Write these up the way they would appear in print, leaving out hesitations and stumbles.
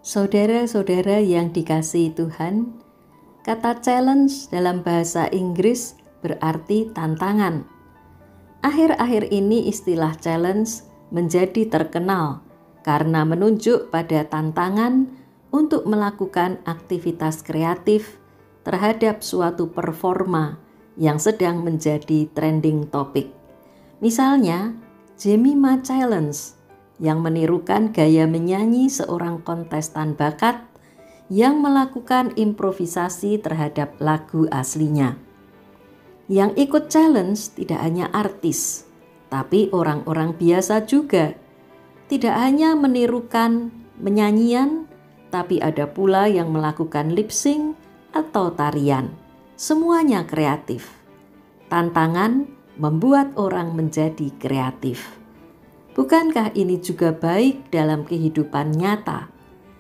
Saudara-saudara yang dikasihi Tuhan, kata challenge dalam bahasa Inggris berarti tantangan. Akhir-akhir ini istilah challenge menjadi terkenal karena menunjuk pada tantangan untuk melakukan aktivitas kreatif terhadap suatu performa yang sedang menjadi trending topik. Misalnya, Jemima Challenge yang menirukan gaya menyanyi seorang kontestan bakat yang melakukan improvisasi terhadap lagu aslinya. Yang ikut challenge tidak hanya artis, tapi orang-orang biasa juga. Tidak hanya menirukan menyanyian, tapi ada pula yang melakukan lip sync atau tarian. Semuanya kreatif. Tantangan membuat orang menjadi kreatif. Bukankah ini juga baik dalam kehidupan nyata?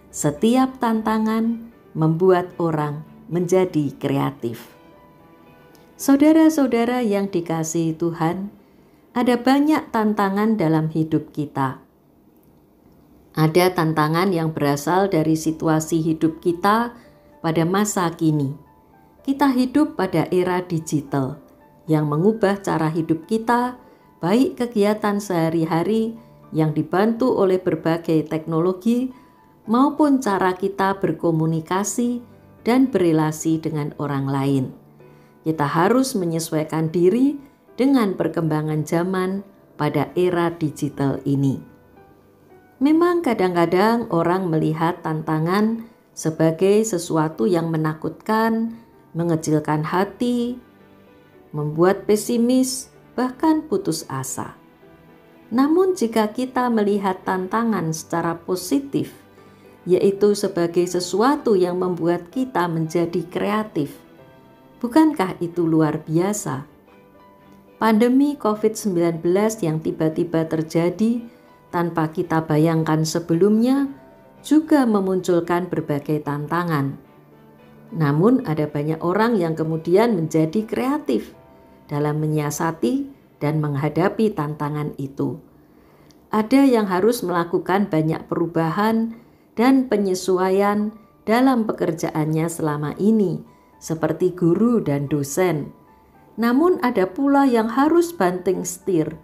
Setiap tantangan membuat orang menjadi kreatif. Saudara-saudara yang dikasihi Tuhan, ada banyak tantangan dalam hidup kita. Ada tantangan yang berasal dari situasi hidup kita pada masa kini. Kita hidup pada era digital yang mengubah cara hidup kita, baik kegiatan sehari-hari yang dibantu oleh berbagai teknologi maupun cara kita berkomunikasi dan berelasi dengan orang lain. Kita harus menyesuaikan diri dengan perkembangan zaman pada era digital ini. Memang kadang-kadang orang melihat tantangan sebagai sesuatu yang menakutkan, mengecilkan hati, membuat pesimis, bahkan putus asa. Namun jika kita melihat tantangan secara positif, yaitu sebagai sesuatu yang membuat kita menjadi kreatif, bukankah itu luar biasa? Pandemi COVID-19 yang tiba-tiba terjadi tanpa kita bayangkan sebelumnya juga memunculkan berbagai tantangan. Namun ada banyak orang yang kemudian menjadi kreatif dalam menyiasati dan menghadapi tantangan itu. Ada yang harus melakukan banyak perubahan dan penyesuaian dalam pekerjaannya selama ini, seperti guru dan dosen. Namun ada pula yang harus banting setir,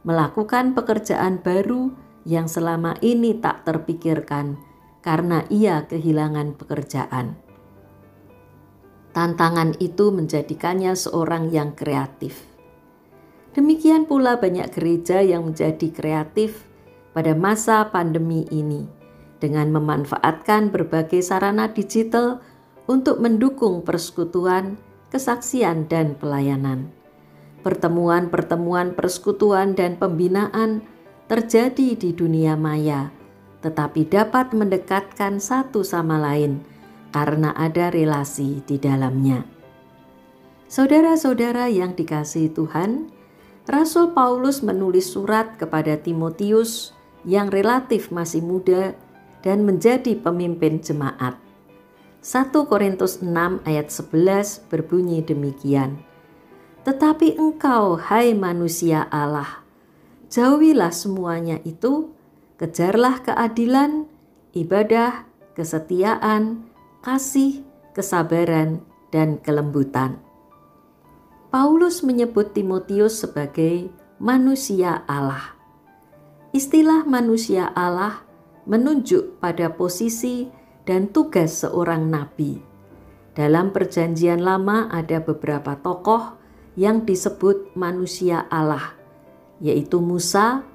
melakukan pekerjaan baru yang selama ini tak terpikirkan karena ia kehilangan pekerjaan. Tantangan itu menjadikannya seorang yang kreatif. Demikian pula banyak gereja yang menjadi kreatif pada masa pandemi ini dengan memanfaatkan berbagai sarana digital untuk mendukung persekutuan, kesaksian, dan pelayanan. Pertemuan-pertemuan persekutuan dan pembinaan terjadi di dunia maya, tetapi dapat mendekatkan satu sama lain karena ada relasi di dalamnya. Saudara-saudara yang dikasihi Tuhan, Rasul Paulus menulis surat kepada Timotius yang relatif masih muda dan menjadi pemimpin jemaat. 1 Korintus 6 ayat 11 berbunyi demikian. Tetapi engkau, hai manusia Allah, jauhilah semuanya itu, kejarlah keadilan, ibadah, kesetiaan, kasih, kesabaran, dan kelembutan. Paulus menyebut Timotius sebagai manusia Allah. Istilah manusia Allah menunjuk pada posisi dan tugas seorang nabi. Dalam Perjanjian Lama ada beberapa tokoh yang disebut manusia Allah, yaitu Musa,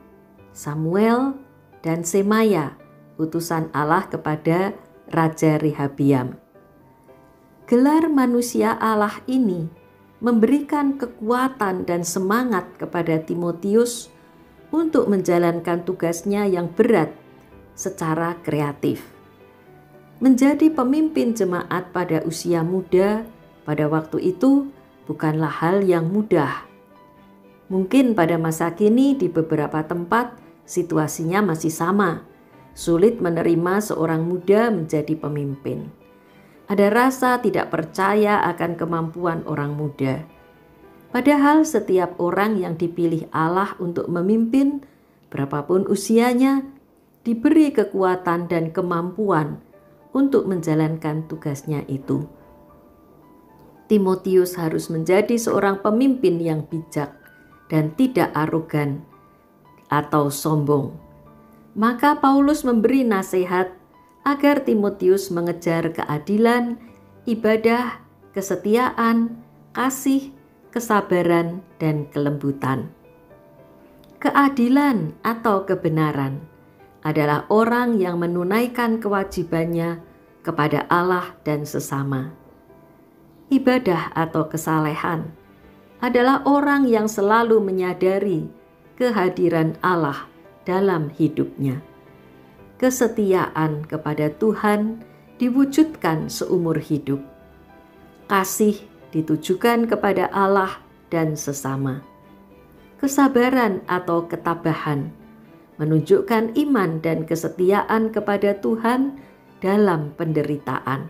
Samuel, dan Semaya, utusan Allah kepada Raja Rehabiam. Gelar manusia Allah ini memberikan kekuatan dan semangat kepada Timotius untuk menjalankan tugasnya yang berat secara kreatif. Menjadi pemimpin jemaat pada usia muda pada waktu itu bukanlah hal yang mudah. Mungkin pada masa kini di beberapa tempat situasinya masih sama. Sulit menerima seorang muda menjadi pemimpin. Ada rasa tidak percaya akan kemampuan orang muda. Padahal setiap orang yang dipilih Allah untuk memimpin, berapapun usianya, diberi kekuatan dan kemampuan untuk menjalankan tugasnya itu. Timotius harus menjadi seorang pemimpin yang bijak dan tidak arogan atau sombong. Maka Paulus memberi nasihat agar Timotius mengejar keadilan, ibadah, kesetiaan, kasih, kesabaran, dan kelembutan. Keadilan atau kebenaran adalah orang yang menunaikan kewajibannya kepada Allah dan sesama. Ibadah atau kesalehan adalah orang yang selalu menyadari kehadiran Allah dalam hidupnya. Kesetiaan kepada Tuhan diwujudkan seumur hidup. Kasih ditujukan kepada Allah dan sesama. Kesabaran atau ketabahan menunjukkan iman dan kesetiaan kepada Tuhan dalam penderitaan.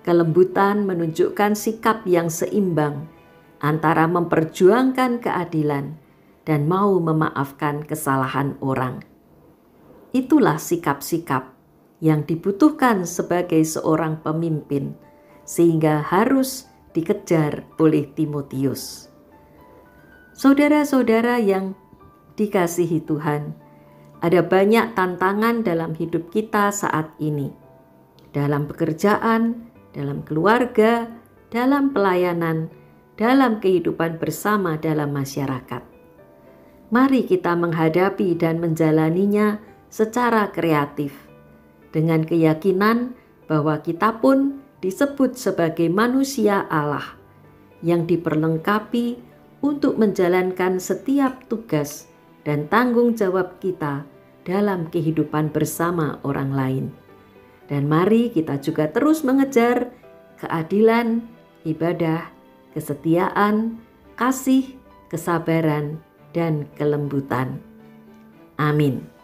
Kelembutan menunjukkan sikap yang seimbang antara memperjuangkan keadilan dan mau memaafkan kesalahan orang. Itulah sikap-sikap yang dibutuhkan sebagai seorang pemimpin, sehingga harus dikejar oleh Timotius. Saudara-saudara yang dikasihi Tuhan, ada banyak tantangan dalam hidup kita saat ini. Dalam pekerjaan, dalam keluarga, dalam pelayanan, dalam kehidupan bersama dalam masyarakat. Mari kita menghadapi dan menjalaninya secara kreatif, dengan keyakinan bahwa kita pun disebut sebagai manusia Allah yang diperlengkapi untuk menjalankan setiap tugas dan tanggung jawab kita dalam kehidupan bersama orang lain. Dan mari kita juga terus mengejar keadilan, ibadah, kesetiaan, kasih, kesabaran, dan kelembutan. Amin.